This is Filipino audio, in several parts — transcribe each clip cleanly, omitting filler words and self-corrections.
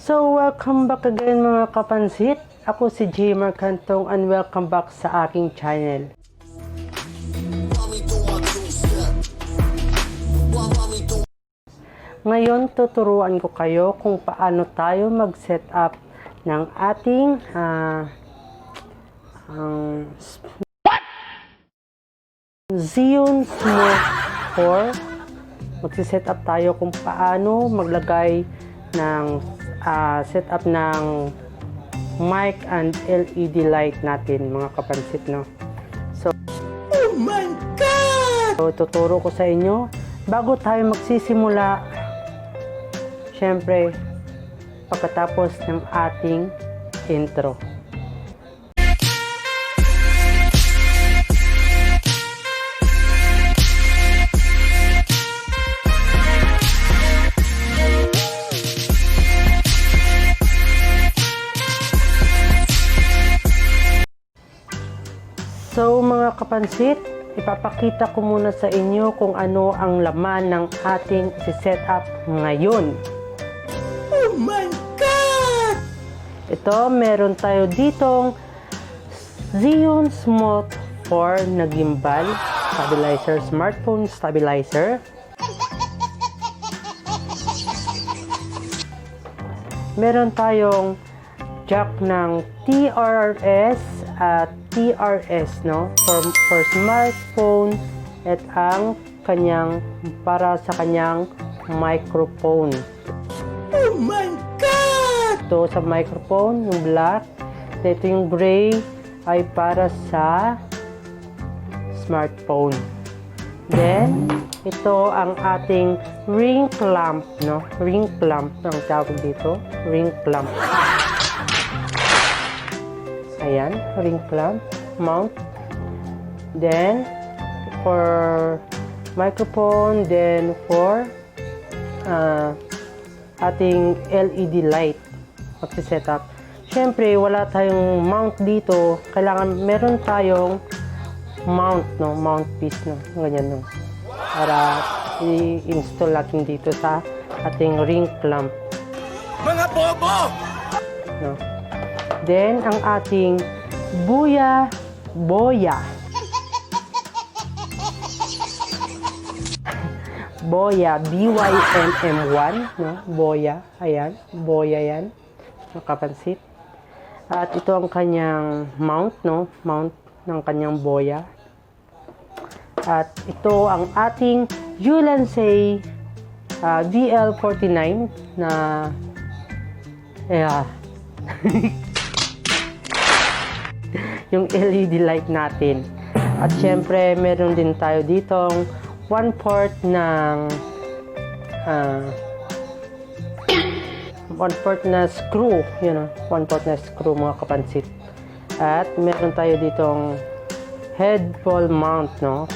So, welcome back again mga kapansit. Ako si JAYMAR CANTONG and welcome back sa aking channel. Ngayon, tuturuan ko kayo kung paano tayo mag-set up ng ating zhiyunsmooth for magsiset up tayo kung paano maglagay ng setup ng mic and LED light natin mga kapansit, no? So, oh my God! So, tuturo ko sa inyo bago tayo magsisimula. Syempre, pagkatapos ng ating intro. So mga kapansit, ipapakita ko muna sa inyo kung ano ang laman ng ating i-setup ngayon. Oh my God! Ito, meron tayo ditong zhiyunsmooth for na gimbal stabilizer, smartphone stabilizer. Meron tayong jack ng TRS at TRS, no, for smartphone at ang kanyang para sa kanyang microphone. Oh my God! Ito sa microphone, yung black. Ito yung gray ay para sa smartphone. Then, ito ang ating ring clamp, no? Ring clamp ang tawag dito. Ring clamp. Ayan, ring clamp, mount. Then, for microphone, then for ating LED light magsisetup. Siyempre, wala tayong mount dito. Kailangan meron tayong mount, no? Mount piece, no? Ganyan, no? Para i-install natin dito sa ating ring clamp. Mga bobo! No? Then, ang ating boya, boya, BYMM1, no? Boya, ayan, boya yan, nakapansit. At ito ang kanyang mount, no? Mount ng kanyang boya. At ito ang ating Ulansey VL49 na yung LED light natin. At syempre, meron din tayo ditong 1/4 ng 1/4 na screw, you know, 1/4 na screw mga kapansit. At meron tayo ditong head wall mount, no?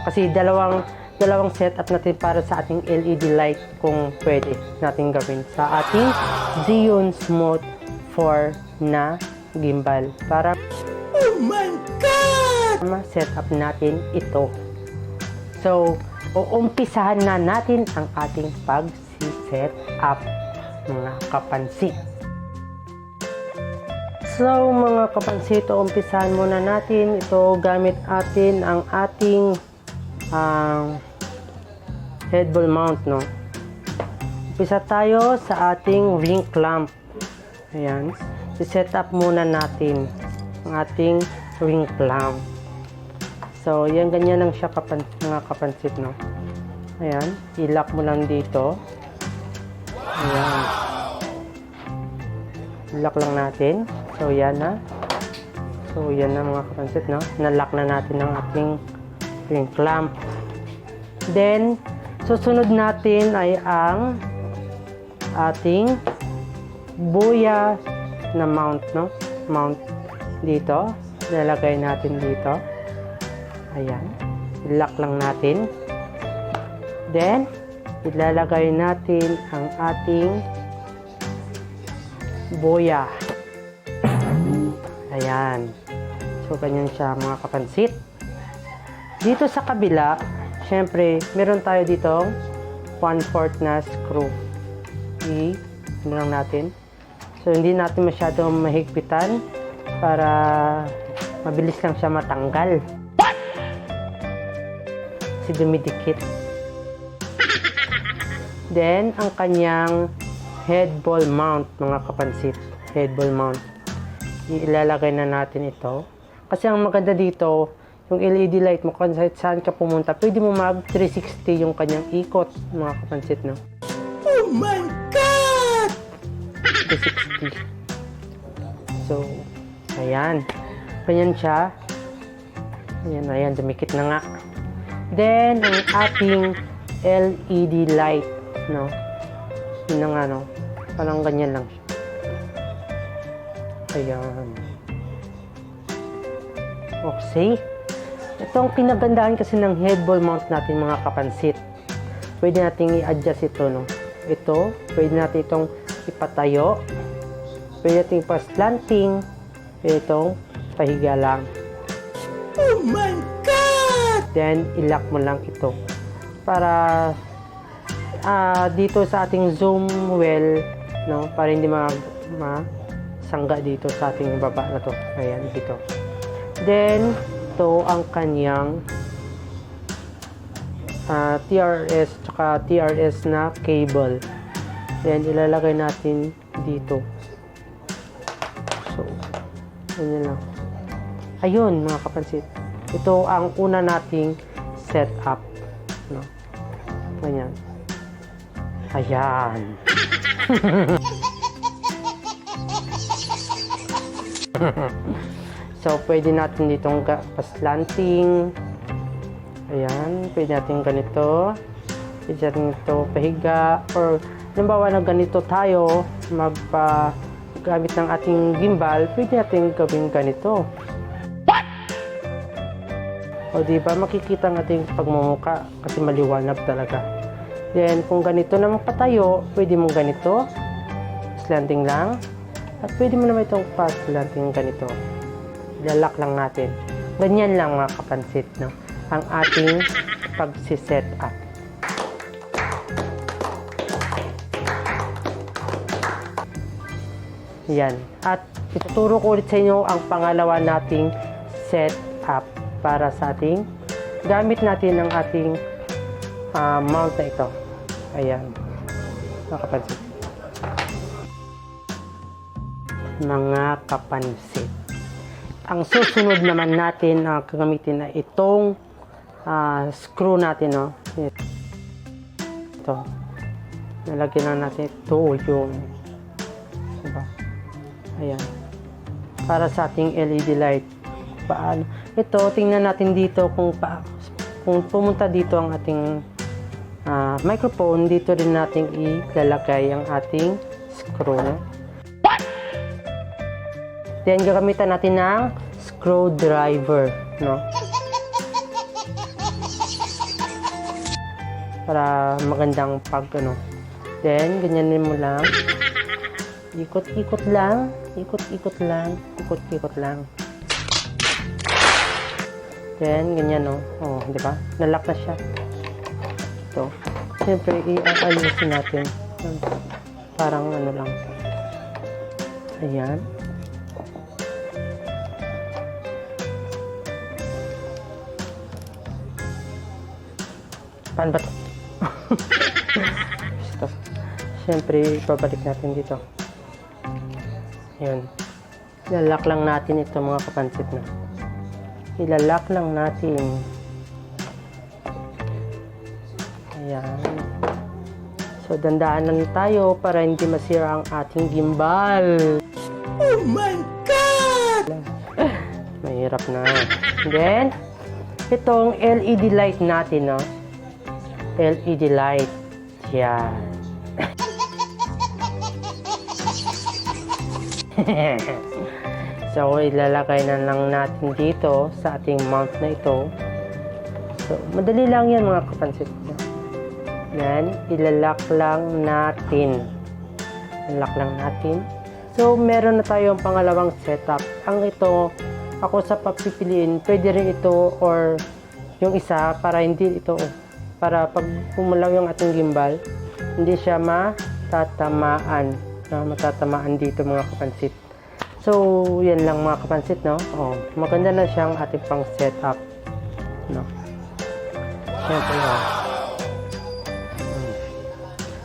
Kasi dalawang setup natin para sa ating LED light kung pwede natin gawin sa ating zhiyunsmooth 4 na gimbal para oh my God! Ma-setup natin ito. So, uumpisahan na natin ang ating pag-set up mga kapansit. So, mga kapansit, uumpisahan muna natin ito gamit atin ang ating head wall mount, no? Umpisa tayo sa ating ring clamp. Ayan. I-set up muna natin ang ating ring clamp. So, yan, ganyan lang siya mga kapansit, no? Ayan. I-lock mo lang dito. Ayan. I-lock lang natin. So, yan na. So, yan na mga kapansit, no? Na-lock na natin ang ating ring clamp. Then, susunod natin ay ang ating boya na mount, no? Mount dito. Nalagay natin dito. Ayan. I-lock lang natin. Then, ilalagay natin ang ating boya. Ayan. So, ganyan siya mga kapansit. Dito sa kabila, syempre, meron tayo ditong 1/4 na screw. Ano lang natin. So, hindi natin masyadong mahigpitan para mabilis lang siya matanggal. Kasi dumidikit. Then, ang kanyang head ball mount, mga kapansit. Head ball mount. Ilalagay na natin ito. Kasi ang maganda dito, yung LED light mo, kung saan ka pumunta, pwede mo mag 360 yung kanyang ikot, mga kapansit, no? Oh my God! 360. So, ayan. Ganyan siya. Ayan, dumikit na nga. Then, ang ating LED light, no? Yun na nga, no? Parang ganyan lang siya. Ayan. Okay. Ito ang pinagandaan kasi ng head ball mount natin, mga kapansit. Pwede natin i-adjust ito, no? Ito, pwede natin itong ipatayo. Pwede natin pa-slanting. Pwede itong pahiga lang. Oh my God! Then, i-lock mo lang ito. Para dito sa ating zoom well, no? Para hindi masangga dito sa ating baba na to. Ayan, dito. Then, ito ang kanyang TRS tsaka TRS na cable. Then, ilalagay natin dito. So, ganyan lang. Ayun, mga kapansit. Ito ang una nating setup. No? Ganyan. Ayan. So, pwede natin ditong paslanting. Ayan. Pwede natin ganito. Pwede natin ito pahiga. Or, halimbawa na ganito tayo, gamit ng ating gimbal, pwede natin gawin ganito. O, diba? Makikita ang ating pagmumuka kasi maliwanag talaga. Then, kung ganito naman patayo, pwede mong ganito. Slanting lang. At pwede mo naman itong pa-slanting ganito. Ilalak lang natin. Ganyan lang, mga kapansit, no? Ang ating pag-set up. Yan. At ituturo ko ulit sa inyo ang pangalawa nating setup para sa ating gamit natin ang ating mount na ito. Ayan. Mga kapansit. Mga kapansit. Ang susunod naman natin na gagamitin na itong screw natin, no? Ito. Nalagyan na natin ito yung diba? Ayan. Para sa ating LED light. Paano? Ito, tingnan natin dito kung pumunta dito ang ating microphone, dito rin natin ilalagay ang ating screw. Then, gagamitan natin ng screwdriver, no? Para magandang Then, ganyanin mo lang. Ikot-ikot lang. Ikot-ikot lang. Ikot-ikot lang. Then, ganyan, no? Oh, di ba? Nalock na siya. Ito. Siyempre, i-ayusin natin. Parang lang. Ayan. Paano ba ito? Siyempre, babalik natin dito. Ayan. Ilalak lang natin ito, mga kapansit na. Ilalak lang natin. Ayan. So, dandaan lang tayo para hindi masira ang ating gimbal. Oh my God! Mahirap na. Then, itong LED light natin, no? LED light. Yan. So, ilalagay na lang natin dito sa ating mount na ito. So, madali lang yan, mga kapansit. Yan, ilalak lang natin. Ilalak lang natin. So, meron na tayong pangalawang setup. Ang ito, ako sa papipiliin, pwede rin ito or yung isa para hindi ito, para pag pumulaw yung ating gimbal, hindi siya matatamaan. na matatamaan dito mga kapansit. So, yan lang mga kapansit, no? Oh, maganda na siyang ating pang setup, no? Siyempre, oh.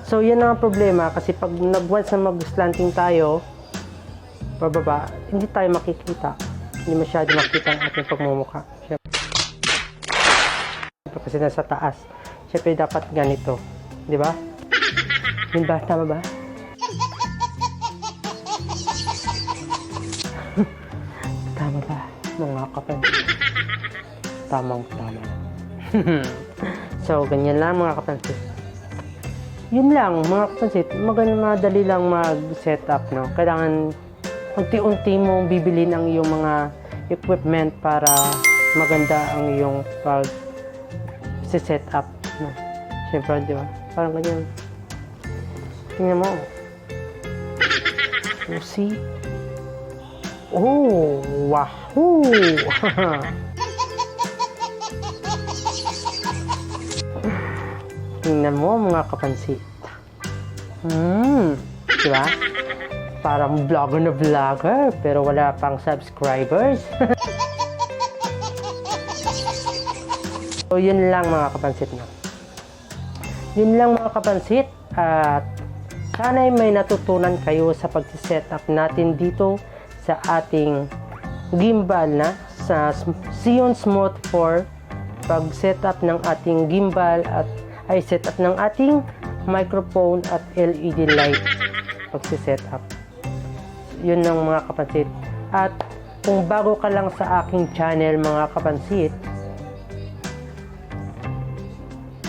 So, yan ang problema kasi pag once na mag-slanting tayo, bababa, hindi tayo makikita. Hindi masyado makita ang ating pagmumukha. Siyempre, kasi nasa taas. Siyempre, dapat ganito. Di ba? Yun ba? Tama ba? Tama ba? Mga kapansit. Tamang-tama. So, ganyan lang mga kapansit. Yun lang mga kapansit. Madali lang mag-setup, no? Kailangan unti-unti mong bibilin ang iyong mga equipment para maganda ang iyong pag-setup, no? Siyempre, di ba? Parang ganyan. Tingnan mo. You see? Oh, wahoo! Tingnan mo mga kapansit. Diba? Parang vlogger na vlogger, pero wala pang subscribers. So, yun lang mga kapansit na. Yun lang mga kapansit. At sana'y may natutunan kayo sa pag-setup natin dito sa ating gimbal na sa zhiyunsmooth for pag-setup ng ating gimbal at ay setup ng ating microphone at LED light pag-setup. Yun lang mga kapansit. At kung bago ka lang sa aking channel mga kapansit,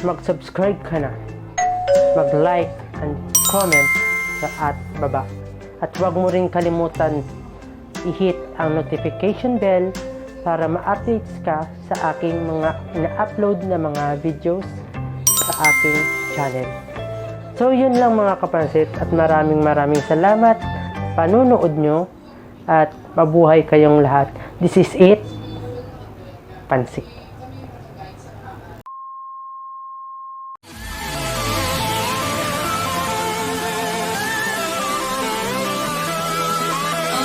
mag-subscribe ka na, mag-like and comment sa at baba. At huwag mo rin kalimutan i-hit ang notification bell para ma-updates ka sa aking mga ina-upload na mga videos sa aking channel. So, yun lang mga kapansit at maraming salamat panunood nyo at mabuhay kayong lahat. This is it. Pansit.